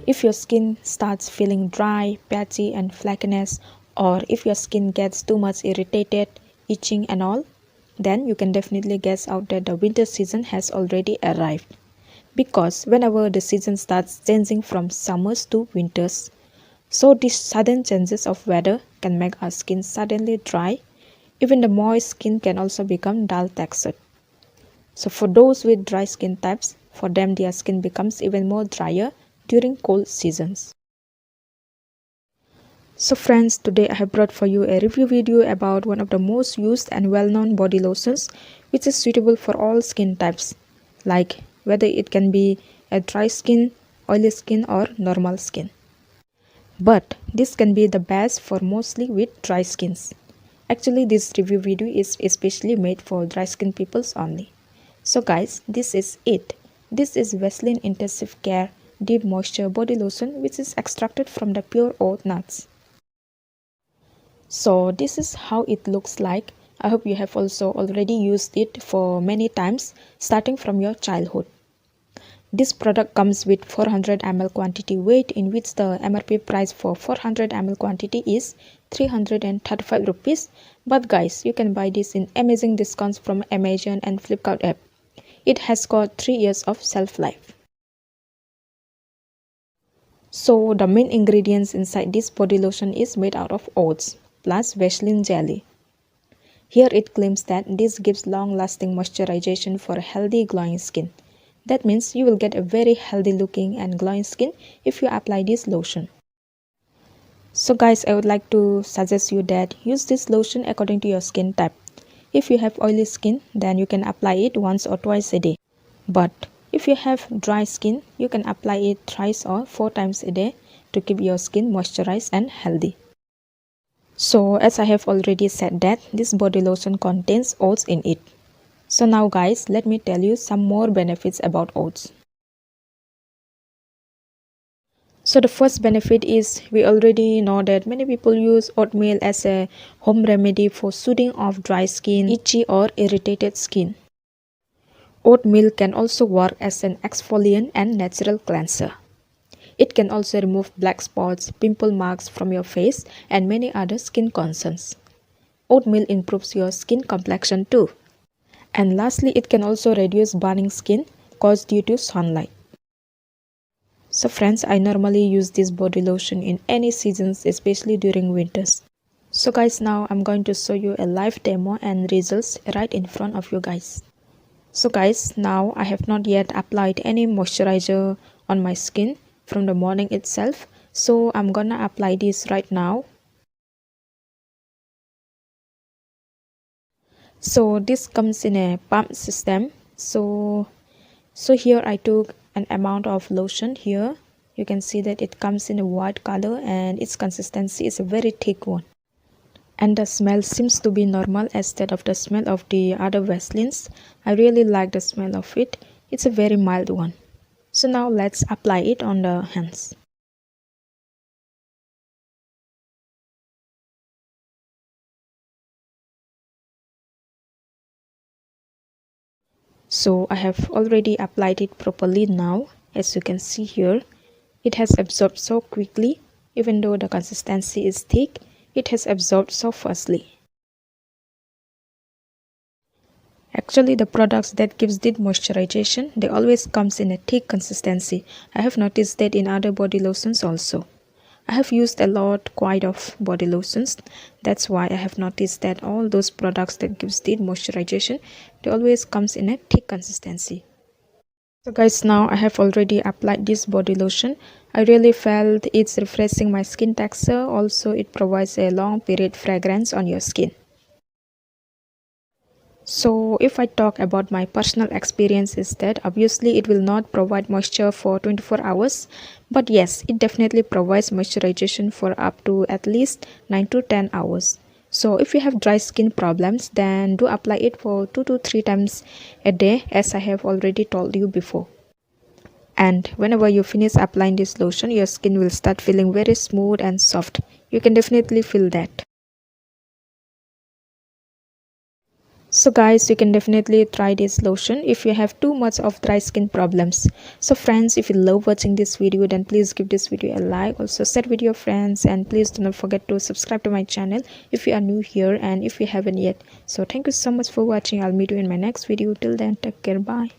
If your skin starts feeling dry, patchy and flakiness, or if your skin gets too much irritated, itching and all, then you can definitely guess out that the winter season has already arrived. Because whenever the season starts changing from summers to winters, so these sudden changes of weather can make our skin suddenly dry. Even the moist skin can also become dull textured. So for those with dry skin types, for them their skin becomes even more drier during cold seasons. So friends, today I have brought for you a review video about one of the most used and well-known body lotions which is suitable for all skin types, like whether it can be a dry skin, oily skin or normal skin. But this can be the best for mostly with dry skins. Actually, this review video is especially made for dry skin peoples only. So guys, this is it. This is Vaseline Intensive Care Deep Moisture Body Lotion which is extracted from the pure oat nuts. So this is how it looks like. I hope you have also already used it for many times starting from your childhood. This product comes with 400 ml quantity weight, in which the MRP price for 400 ml quantity is 335 rupees. But guys, you can buy this in amazing discounts from Amazon and Flipkart app. It has got 3 years of shelf life. So the main ingredients inside this body lotion is made out of oats plus Vaseline jelly. Here it claims that this gives long-lasting moisturization for a healthy glowing skin. That means you will get a very healthy looking and glowing skin if you apply this lotion. So guys, I would like to suggest you that use this lotion according to your skin type. If you have oily skin, then you can apply it once or twice a day. But if you have dry skin, you can apply it thrice or 4 times a day to keep your skin moisturized and healthy. So as I have already said that this body lotion contains oats in it. So now guys, let me tell you some more benefits about oats. So the first benefit is, we already know that many people use oatmeal as a home remedy for soothing of dry skin, itchy or irritated skin. Oatmeal can also work as an exfoliant and natural cleanser. It can also remove black spots, pimple marks from your face and many other skin concerns. Oatmeal improves your skin complexion too. And lastly, it can also reduce burning skin caused due to sunlight. So friends, I normally use this body lotion in any seasons, especially during winters. So guys, now I'm going to show you a live demo and results right in front of you guys. So guys, now I have not yet applied any moisturizer on my skin from the morning itself. So I'm gonna apply this right now. So this comes in a pump system. So here I took an amount of lotion here. You can see that it comes in a white color and its consistency is a very thick one. And the smell seems to be normal as that of the smell of the other Vaselines. I really like the smell of it. It's a very mild one. So now let's apply it on the hands. So I have already applied it properly now. As you can see here, it has absorbed so quickly. Even though the consistency is thick, it has absorbed so fastly. Actually, the products that gives deep moisturization, they always comes in a thick consistency. I have noticed that in other body lotions also. I have used a lot quite of body lotions. That's why I have noticed that all those products that gives deep moisturization, they always comes in a thick consistency. So guys, now I have already applied this body lotion. I really felt it's refreshing my skin texture. Also, it provides a long period fragrance on your skin. So if I talk about my personal experience, is that obviously it will not provide moisture for 24 hours, but yes, it definitely provides moisturization for up to at least 9 to 10 hours. So if you have dry skin problems, then do apply it for 2 to 3 times a day, as I have already told you before. And whenever you finish applying this lotion, your skin will start feeling very smooth and soft. You can definitely feel that. So guys, you can definitely try this lotion if you have too much of dry skin problems. So friends, if you love watching this video, then please give this video a like, also share with your friends, and please do not forget to subscribe to my channel if you are new here and if you haven't yet. So thank you so much for watching. I'll meet you in my next video. Till then, take care. Bye.